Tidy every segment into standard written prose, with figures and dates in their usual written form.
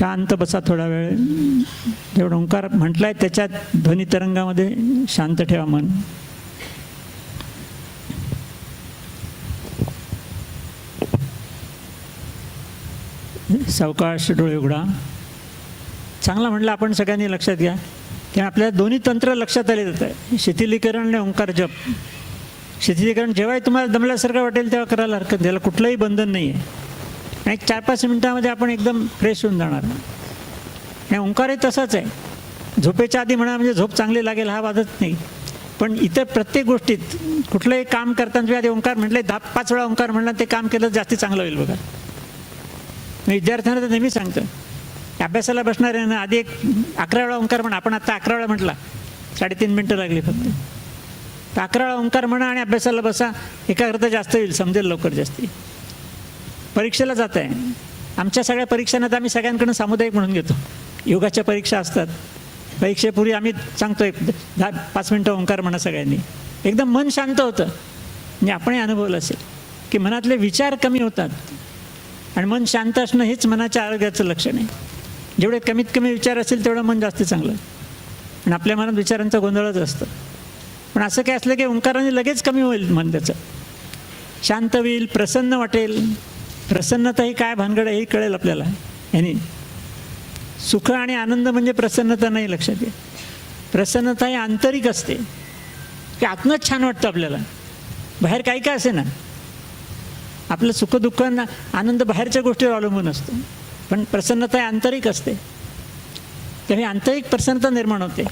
शांत बसा थोडा वेळ. जेवढा ओंकार म्हटलाय त्याच्या ध्वनी तरंगामध्ये शांत ठेवा मन. सावकाश डोळे उघडा. चांगला म्हटलं आपण सगळ्यांनी लक्षात घ्या की आपल्याला दोन्ही तंत्र लक्षात आले जात आहे, शिथिलीकरण आणि ओंकार जप. शिथिलीकरण जेव्हाही तुम्हाला दमल्यासारखं वाटेल तेव्हा करायला हरकत नाही, त्याला कुठलंही बंधन नाही आहे. आणि 4-5 मिनिटामध्ये आपण एकदम फ्रेश होऊन जाणार. आणि ओंकारही तसाच आहे. झोपेच्या आधी म्हणा म्हणजे झोप चांगली लागेल हा वादच नाही, पण इतर प्रत्येक गोष्टीत कुठलंही काम करताना आधी ओंकार म्हटले 5 वेळा ओंकार म्हणला ते काम केलं जास्ती चांगलं होईल. बघा मी विद्यार्थ्यांना तर नेहमी सांगतो, अभ्यासाला बसणार आहे ना आधी 11 वेळा ओंकार म्हणा. आपण आता 11 वेळा म्हटला, 3.5 मिनटं लागली फक्त. तर 11 वेळा ओंकार म्हणा आणि अभ्यासाला बसा, एकाग्रता जास्त होईल, समजेल लवकर जास्ती. परीक्षेला जात आहे, आमच्या सगळ्या परीक्षांना तर आम्ही सगळ्यांकडून सामुदायिक म्हणून घेतो. योगाच्या परीक्षा असतात, परीक्षेपूर्वी आम्ही सांगतो 5 मिनटं ओंकार म्हणा सगळ्यांनी, एकदम मन शांत होतं. म्हणजे आपणही अनुभवलं असेल की मनातले विचार कमी होतात. आणि मन शांत असणं हेच मनाच्या आरोग्याचं लक्षण आहे. जेवढे कमीत कमी विचार असेल तेवढं मन जास्त चांगलं. आणि आपल्या मनात विचारांचा गोंधळच असतं. पण असं काय असलं की ओंकाराने लगेच कमी होईल मन, त्याचं शांत होईल, प्रसन्न वाटेल. प्रसन्नता ही काय भानगड आहे हे कळेल आपल्याला. यांनी सुख आणि आनंद म्हणजे प्रसन्नता नाही, लक्षात घ्या. प्रसन्नता ही आंतरिक असते की आतनंच छान वाटतं आपल्याला, बाहेर काही काय असे ना. आपलं सुखदुःख आनंद बाहेरच्या गोष्टीवर अवलंबून असतो, पण प्रसन्नता ही आंतरिक असते. त्यामुळे आंतरिक प्रसन्नता निर्माण होते.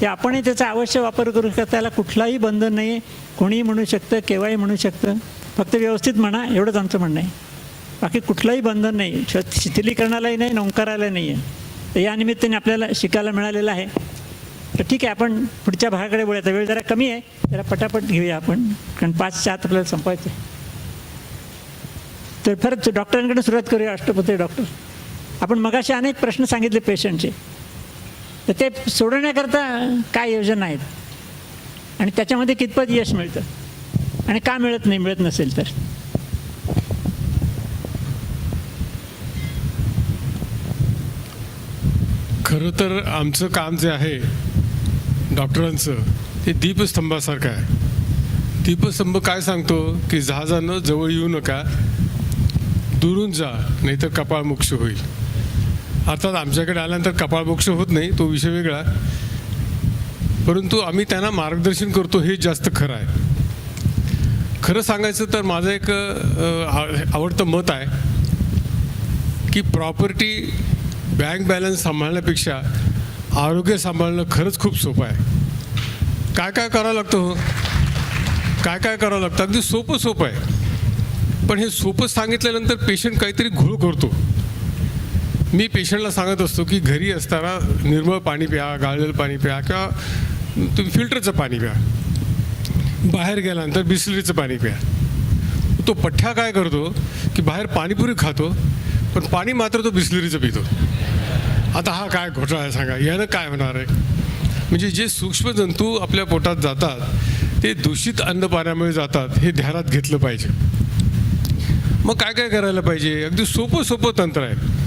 ते आपणही त्याचा अवश्य वापर करू शकतो. त्याला कुठलाही बंधन नाही आहे. कोणीही म्हणू शकतं, केव्हाही म्हणू शकतं, फक्त व्यवस्थित म्हणा एवढंच आमचं म्हणणं आहे. बाकी कुठलंही बंधन नाही, शिथिलीकरणालाही नाही, ओंकारालाही नाही आहे. तर या निमित्ताने आपल्याला शिकायला मिळालेलं आहे. तर ठीक आहे, आपण पुढच्या भागाकडे बोलूया. वेळ जरा कमी आहे, जरा पटापट घेऊया आपण, कारण 5च्या आत आपल्याला संपवायचं आहे. तर परत डॉक्टरांकडे सुरुवात करूया. अष्टपती डॉक्टर, आपण मगाशी अनेक प्रश्न सांगितले पेशंटचे, तर ते सोडवण्याकरता काय योजना आहेत आणि त्याच्यामध्ये कितपत यश मिळतं आणि का मिळत नाही, मिळत नसेल तर. खरं तर आमचं काम जे आहे डॉक्टरांचं ते दीपस्तंभासारखं आहे. दीपस्तंभ काय सांगतो की जहाजानं जवळ येऊ नका, दुरून जा, नाहीतर कपाळमोक्ष होईल. अर्थात आमच्याकडे आल्यानंतर कपाळमोक्ष होत नाही, तो विषय वेगळा, परंतु आम्ही त्यांना मार्गदर्शन करतो हे जास्त खरं आहे. खरं सांगायचं तर माझं एक आवडतं मत आहे की प्रॉपर्टी बँक बॅलन्स सांभाळण्यापेक्षा आरोग्य सांभाळणं खरंच खूप सोपं आहे. काय काय करावं लागतं हो, काय काय करावं लागतं, अगदी सोपं आहे. पण हे सोपं सांगितल्यानंतर पेशंट काहीतरी घोळ करतो. मी पेशंटला सांगत असतो की घरी असताना निर्मळ पाणी प्या, गाळलेलं पाणी प्या, किंवा तुम्ही फिल्टरचं पाणी प्या. बाहेर गेल्यानंतर बिस्लरीचं पाणी प्या. तो पठ्ठा काय करतो की बाहेर पाणीपुरी खातो, पण पाणी मात्र तो बिस्लरीचं पितो. आता हा काय घोटाळा आहे सांगा, यानं काय होणार आहे. म्हणजे जे सूक्ष्म जंतू आपल्या पोटात जातात ते दूषित अन्न पाण्यामुळे जातात, हे ध्यानात घेतलं पाहिजे. मग काय काय करायला पाहिजे, अगदी सोपं तंत्र आहे.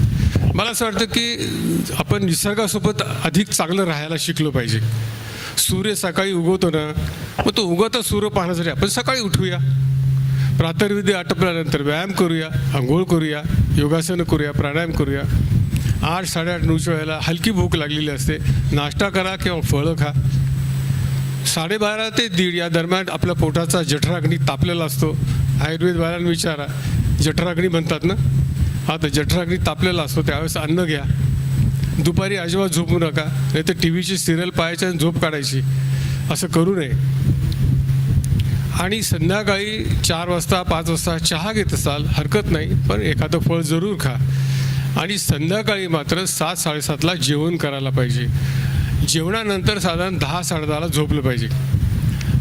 मला असं वाटतं की आपण निसर्गासोबत अधिक चांगलं राहायला शिकलो पाहिजे. सूर्य सकाळी उगवतो ना, मग तो उगवता सूर्य पाहण्यासाठी आपण सकाळी उठूया, प्रातर्विधी आटपल्यानंतर व्यायाम करूया, आंघोळ करूया, योगासनं करूया, प्राणायाम करूया. 8-8:30 वेळेला हलकी भूक लागलेली असते, नाश्ता करा किंवा फळं खा. 12:30 ते 1:30 या दरम्यान आपल्या पोटाचा जठराग्नी तापलेला असतो. आयुर्वेदवाल्यांना विचारा, जठराग्नी म्हणतात ना, हा तर जठराग्नी तापलेला असतो, त्यावेळेस अन्न घ्या. दुपारी अजिबात झोपू नका, नाही तर टी व्हीची सिरियल पाहायची आणि झोप काढायची, असं करू नये. आणि संध्याकाळी 4 वाजता 5 वाजता चहा घेत असाल हरकत नाही, पण एखादं फळ जरूर खा. आणि संध्याकाळी मात्र 7-7:30ला जेवण करायला पाहिजे. जेवणानंतर साधारण 10-10:30ला झोपलं पाहिजे.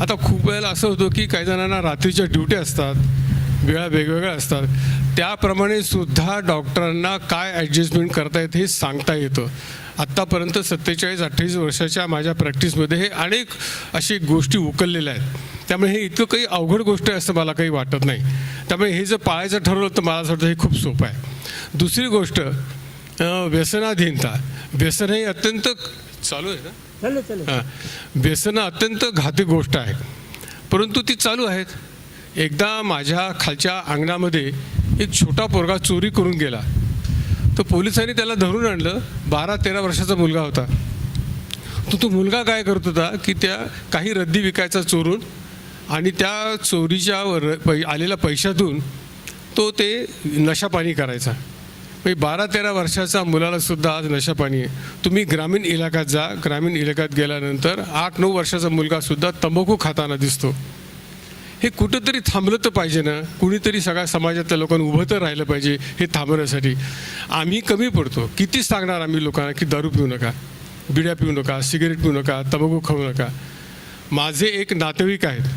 आता खूप वेळेला असं होतं की काही जणांना रात्रीच्या ड्युट्या असतात, वेळा वेगवेगळ्या असतात, त्याप्रमाणे सुद्धा डॉक्टरांना काय ॲडजस्टमेंट करता येतं हे सांगता येतं. आत्तापर्यंत 27-28 वर्षाच्या माझ्या प्रॅक्टिसमध्ये हे अनेक अशी गोष्टी उकललेल्या आहेत. त्यामुळे हे इतकं काही अवघड गोष्ट आहे असं मला काही वाटत नाही. त्यामुळे हे जर पाळायचं ठरवलं तर मला असं वाटतं हे खूप सोपं आहे. दुसरी गोष्ट, व्यसनाधीनता. व्यसन हे अत्यंत चालू आहे ना. चालेल चालेल. हां, व्यसनं अत्यंत घातक गोष्ट आहे, परंतु ती चालू आहेत. एकदा माझ्या खालच्या अंगणामध्ये एक छोटा पोरगा चोरी करून गेला. तर पोलिसांनी त्याला धरून आणलं. 12-13 वर्षाचा मुलगा होता. तो मुलगा काय करत होता की त्या काही रद्दी विकायचा चोरून, आणि त्या चोरीच्या आलेल्या पैशातून तो ते नशापाणी करायचा. 12-13 वर्षाचा मुलाला सुद्धा आज नशापाणी आहे. तुम्ही ग्रामीण इलाक्यात जा. ग्रामीण इलाक्यात गेल्यानंतर 8-9 वर्षाचा मुलगासुद्धा तंबाखू खाताना दिसतो. हे कुठंतरी थांबलं तर पाहिजे ना. कुणीतरी सगळ्या समाजातल्या लोकांना उभं तर राहिलं पाहिजे हे थांबवण्यासाठी. आम्ही कमी पडतो. किती सांगणार आम्ही लोकांना की दारू पिऊ नका, बिड्या पिऊ नका, सिगरेट पिऊ नका, तंबाखू खाऊ नका. माझे एक नातेवाईक आहेत,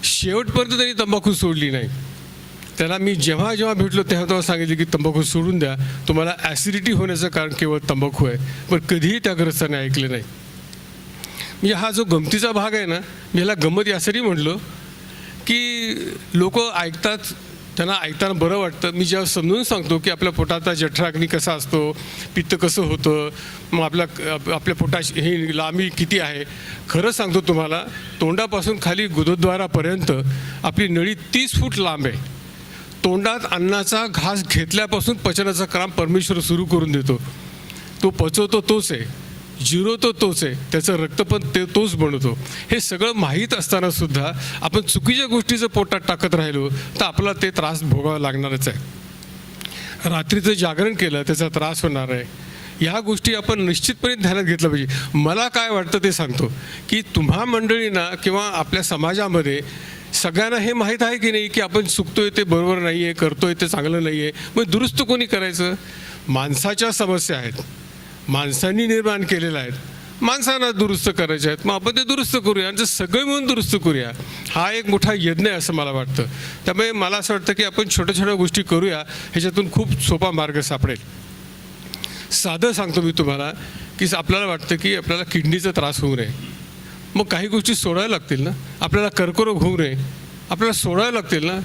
शेवटपर्यंत त्यांनी तंबाखू सोडली नाही. त्याला मी जेव्हा जेव्हा भेटलो तेव्हा सांगितले की तंबाखू सोडून द्या, तुम्हाला ॲसिडिटी होण्याचं कारण केवळ तंबाखू आहे. पण कधीही त्या ग्रस्ताने ऐकले नाही. म्हणजे हा जो गमतीचा भाग आहे ना, मी ह्याला गंमत यासाठी म्हटलं की लोक ऐकतात, त्यांना ऐकताना बरं वाटतं. मी जेव्हा समजून सांगतो की आपल्या पोटाचा जठराग्नी कसा असतो, पित्त कसं होतं, मग आपल्या पोटाची ही लांबी किती आहे. खरं सांगतो तुम्हाला, तोंडापासून खाली गुदद्वारापर्यंत आपली नळी 30 फूट लांब आहे. तोंडात अन्नाचा घास घेतल्यापासून पचनाचं काम परमेश्वर सुरू करून देतो. तो पचवतो तोच आहे, जिरवतो तोच आहे, त्याचं रक्त पण तोच बनवतो. हे सगळं माहीत असताना सुद्धा आपण चुकीच्या गोष्टी जर पोटात टाकत राहिलो तर आपला ते त्रास भोगावा लागणारच आहे. रात्रीचं जागरण केलं त्याचा त्रास होणार आहे. ह्या गोष्टी आपण निश्चितपणे ध्यानात घेतलं पाहिजे. मला काय वाटतं ते सांगतो की तुम्हा मंडळींना किंवा आपल्या समाजामध्ये सगळ्यांना हे माहीत आहे की नाही की आपण चुकतोय ते बरोबर नाही आहे, करतोय ते चांगलं नाही आहे. मग दुरुस्त कोणी करायचं? माणसाच्या समस्या आहेत, माणसांनी निर्माण केलेल्या आहेत, माणसांना दुरुस्त करायचे आहेत. मग आपण ते दुरुस्त करूया आणि सगळे मिळून दुरुस्त करूया. हा एक मोठा यज्ञ आहे असं मला वाटतं. त्यामुळे मला असं वाटतं की आपण छोट्या छोट्या गोष्टी करूया, ह्याच्यातून खूप सोपा मार्ग सापडेल. साधं सांगतो मी तुम्हाला की आपल्याला वाटतं की आपल्याला किडनीचा त्रास होऊ नये, मग काही गोष्टी सोडायला लागतील ना. आपल्याला कर्करोग होऊ नये, आपल्याला सोडायला लागतील ना.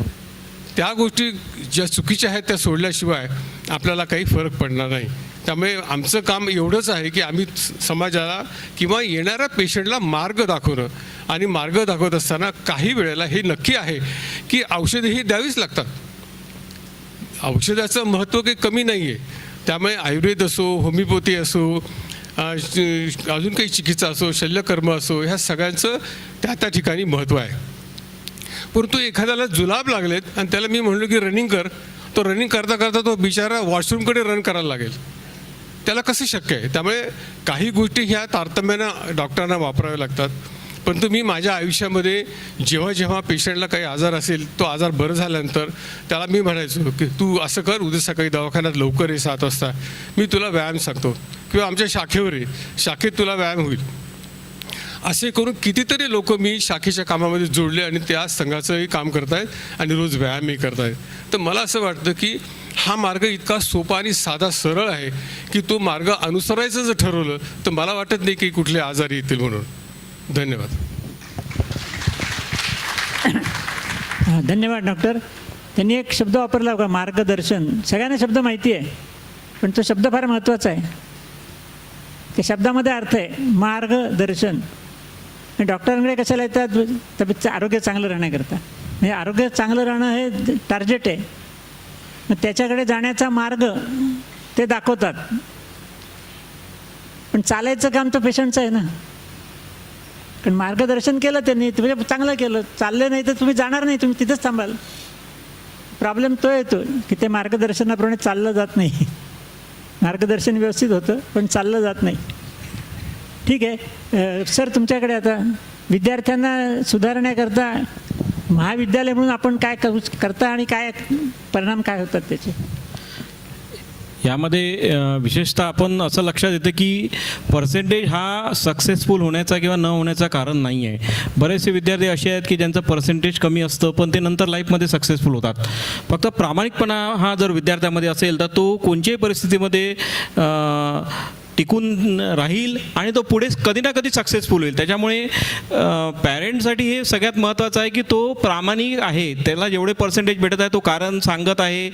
त्या गोष्टी ज्या चुकीच्या आहेत त्या सोडल्याशिवाय आपल्याला काही फरक पडणार नाही. त्यामुळे आमचं काम एवढंच आहे की आम्ही समाजाला किंवा येणाऱ्या पेशंटला मार्ग दाखवणं. आणि मार्ग दाखवत असताना काही वेळेला हे नक्की आहे की औषधं ही द्यावीच लागतात. औषधाचं महत्त्व काही कमी नाही आहे. त्यामुळे आयुर्वेद असो, होमिओपॅथी असो, अजून काही चिकित्सा असो, शल्यकर्म असो, ह्या सगळ्यांचं त्या ठिकाणी महत्त्व आहे. परंतु एखाद्याला जुलाब लागलेत आणि त्याला मी म्हणलो की रनिंग कर, तो रनिंग करता करता तो बिचारा वॉशरूमकडे रन करायला लागेल. त्याला कसं शक्य आहे? त्यामुळे काही गोष्टी ह्या तारतम्यानं डॉक्टरांना वापराव्या लागतात. परंतु मी माझ्या आयुष्यामध्ये जेव्हा जेव्हा पेशंटला काही आजार असेल, तो आजार बरं झाल्यानंतर त्याला मी म्हणायचो की तू असं कर, उद्या सकाळी दवाखान्यात लवकर ये 7 वाजता, मी तुला व्यायाम सांगतो, किंवा आमच्या शाखेवर ये, शाखेत तुला व्यायाम होईल. असे करून कितीतरी लोक मी शाखेच्या कामामध्ये जोडले आणि त्या संघाचंही काम करत आहेत आणि रोज व्यायामही करत आहेत. तर मला असं वाटतं की हा मार्ग इतका सोपा आणि साधा सरळ आहे की तो मार्ग अनुसरायचं जर ठरवलं तर मला वाटत नाही की कुठले आजार येतील म्हणून. धन्यवाद. धन्यवाद डॉक्टर. त्यांनी एक शब्द वापरला बघा, मार्गदर्शन. सगळ्यांना शब्द माहिती आहे, पण तो शब्द फार महत्त्वाचा आहे. त्या शब्दामध्ये अर्थ आहे मार्गदर्शन. डॉक्टरांकडे कशाला येतात? तब्येतचं आरोग्य चांगलं राहण्याकरता. म्हणजे आरोग्य चांगलं राहणं हे टार्गेट आहे. मग त्याच्याकडे जाण्याचा मार्ग ते दाखवतात. पण चालायचं काम तर पेशंटचं आहे ना. कारण मार्गदर्शन केलं त्यांनी, म्हणजे चांगलं केलं. चाललं नाही तर तुम्ही जाणार नाही, तुम्ही तिथंच थांबाल. प्रॉब्लेम तो येतो की ते मार्गदर्शनाप्रमाणे चाललं जात नाही. मार्गदर्शन व्यवस्थित होतं पण चाललं जात नाही. ठीक आहे सर, तुमच्याकडे आता विद्यार्थ्यांना सुधारण्याकरता महाविद्यालय म्हणून आपण काय करता आणि काय परिणाम काय होतात त्याचे? यामध्ये विशेषतः आपण असं लक्षात येतं की पर्सेंटेज हा सक्सेसफुल होण्याचा किंवा न होण्याचा कारण नाही आहे. बरेचसे विद्यार्थी असे आहेत की ज्यांचं पर्सेंटेज कमी असतं पण ते नंतर लाईफमध्ये सक्सेसफुल होतात. फक्त प्रामाणिकपणा हा जर विद्यार्थ्यामध्ये असेल तर तो कोणत्याही परिस्थितीमध्ये टिकून राहील आणि तो पुढे कधी ना कधी सक्सेसफुल होईल. त्याच्यामुळे पॅरेंटसाठी हे सगळ्यात महत्त्वाचं आहे की तो प्रामाणिक आहे, त्याला जेवढे पर्सेंटेज भेटत आहे तो कारण सांगत आहे,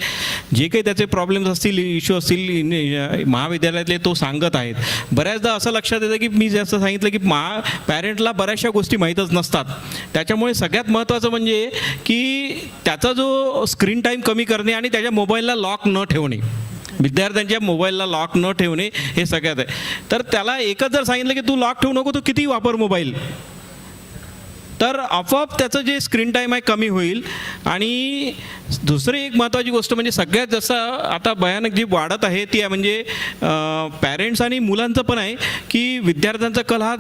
जे काही त्याचे प्रॉब्लेम्स असतील, इश्यू असतील महाविद्यालयातले तो सांगत आहेत. बऱ्याचदा असं लक्षात येतं की मी जसं सांगितलं की पॅरेंटला बऱ्याचशा गोष्टी माहीतच नसतात. त्याच्यामुळे सगळ्यात महत्त्वाचं म्हणजे की त्याचा जो स्क्रीन टाईम कमी करणे आणि त्याच्या मोबाईलला लॉक न ठेवणे, विद्यार्थ्यांच्या मोबाईलला लॉक न ठेवणे हे सगळ्यात आहे. तर त्याला एकच जर सांगितलं की तू लॉक ठेवू नको, तू किती वापर मोबाईल, तर आपोआप त्याचं जे स्क्रीन टाईम आहे कमी होईल. आणि दुसरी एक महत्त्वाची गोष्ट म्हणजे सगळ्यात जसं आता भयानक जी वाढत आहे ती आहे म्हणजे पॅरेंट्स आणि मुलांचं पण आहे की विद्यार्थ्यांचा कल हा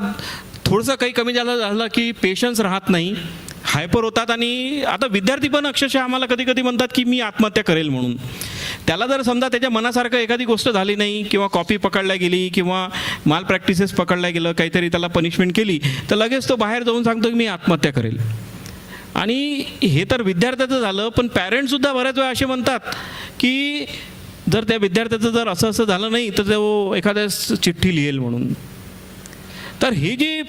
थोडंसं काही कमी झालं की पेशन्स राहत नाही, हायपर होतात. आणि आता विद्यार्थी पण अक्षरशः आम्हाला कधी कधी म्हणतात की मी आत्महत्या करेल म्हणून. त्याला जर समजा त्याच्या मनासारखं एखादी गोष्ट झाली नाही किंवा कॉपी पकडल्या गेली किंवा माल प्रॅक्टिसेस पकडल्या गेलं, काहीतरी त्याला पनिशमेंट केली, तर लगेच तो बाहेर जाऊन सांगतो की मी आत्महत्या करेल. आणि हे तर विद्यार्थ्याचं झालं, पण पॅरेंट्ससुद्धा बऱ्याच वेळा असे म्हणतात की जर त्या विद्यार्थ्याचं जर असं असं झालं नाही तर तो एखाद्या चिठ्ठी लिहेल म्हणून. तर ही जी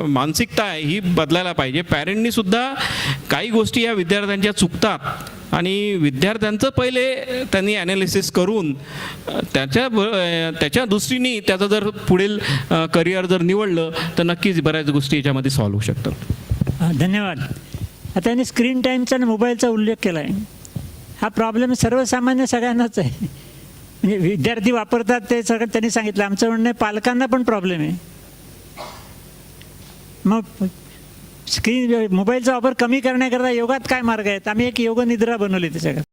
मानसिकता आहे ही बदलायला पाहिजे. पॅरेंटनी सुद्धा काही गोष्टी या विद्यार्थ्यांच्या चुकतात आणि विद्यार्थ्यांचं पहिले त्यांनी ॲनालिसिस करून त्याच्या दृष्टीने त्याचं जर पुढील करिअर जर निवडलं तर नक्कीच बऱ्याच गोष्टी याच्यामध्ये सॉल्व्ह होऊ शकतात. धन्यवाद. आता त्यांनी स्क्रीन टाईमचा आणि मोबाईलचा उल्लेख केला आहे. हा प्रॉब्लेम सर्वसामान्य सगळ्यांनाच आहे. म्हणजे विद्यार्थी वापरतात ते सगळं त्यांनी सांगितलं. आमचं म्हणणं आहे पालकांना पण प्रॉब्लेम आहे. मग मोबाईलचा वापर कमी करण्याकरता योगात काय मार्ग आहेत? आम्ही एक योग निद्रा बनवली त्याच्याकडे.